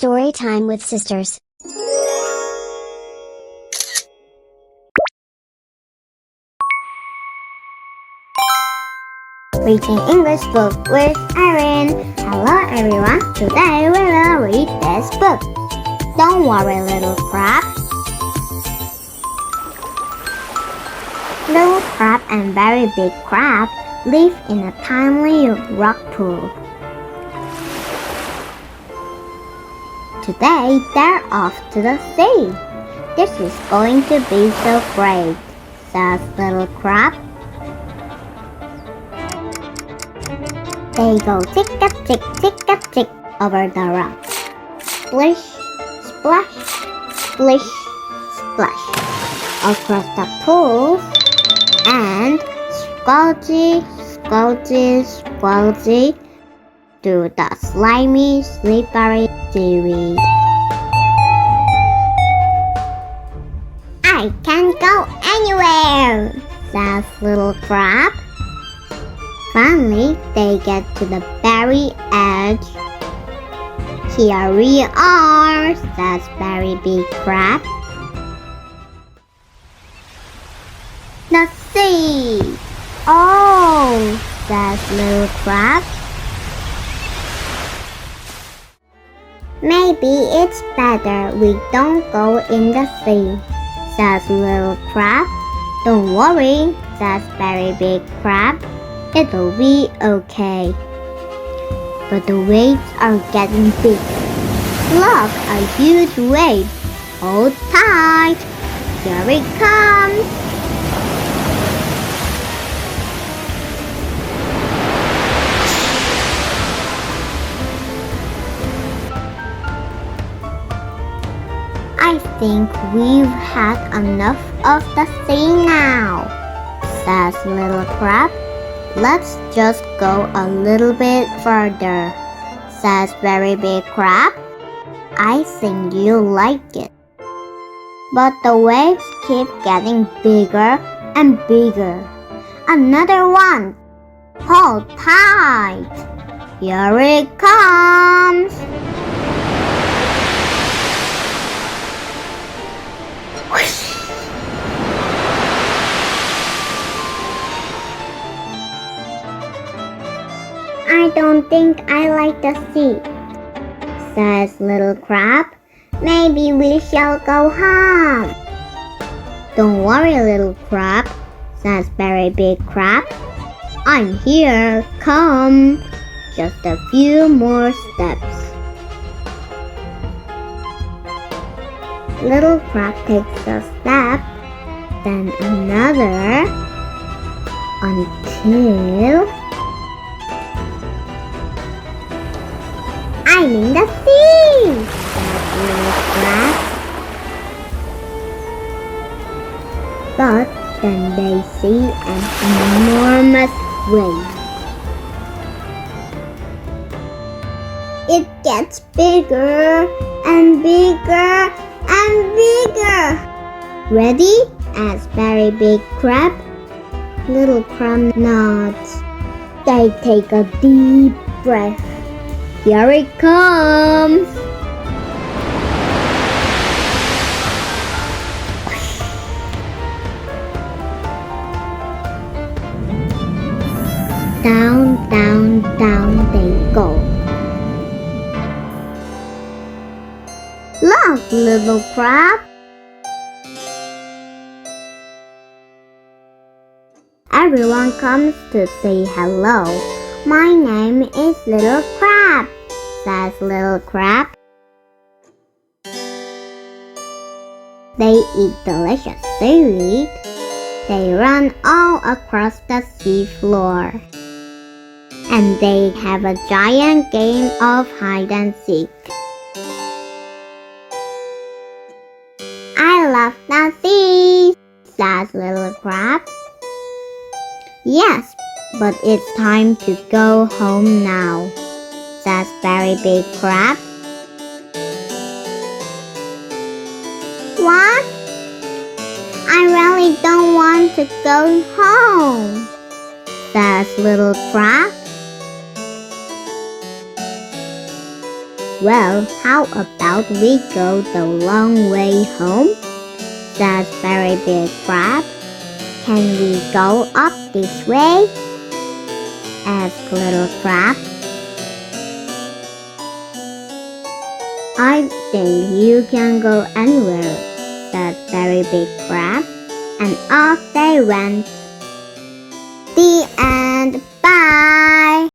Story time with sisters. Reading English book with Erin. Hello everyone. Today we will read this book. Don't worry, little crab. Little crab and very big crab live in a tiny rock pool. Today they're off to the sea. This is going to be so great, says little crab. They go tick-a-tick over the rock. Splish, splash, splish, splash. Across the pools and squelchy, squelchy, squelchy through the slimy, slippery seaweed. I can't go anywhere, says little crab. Finally, they get to the very edge. Here we are, says very big crab. The sea! Oh, says little crab. Maybe it's better we don't go in the sea, says little crab. Don't worry, says very big crab. It'll be okay. But the waves are getting big. Look, a huge wave. Hold tight. Here it comes. I think we've had enough of the sea now, says little crab. Let's just go a little bit further, says very big crab. I think you'll like it. But the waves keep getting bigger and bigger. Another one. Hold tight. Here it comes. Whoosh. I don't think I like the sea, says little crab. Maybe we shall go home. Don't worry, little crab, says very big crab. I'm here, come. Just a few more steps. Little crab takes a step, then another, until I'm in the sea, says little crab. But then they see an enormous wave. It gets bigger and bigger and bigger. Ready? Asks very big crab. Little crab nods. They take a deep breath. Here it comes! Down, down, down they go. Look, little crab! Everyone comes to say hello. My name is Little Crab, says little crab. They eat delicious seaweed. They run all across the seafloor. And they have a giant game of hide and seek. I love the sea, says little crab. Yes, but it's time to go home now, says very big crab. What? I really don't want to go home, says little crab. Well, how about we go the long way home? Says Very Big Crab. Can we go up this way? Asked Little Crab. I think you can go anywhere, said Very Big Crab, and off they went. The end.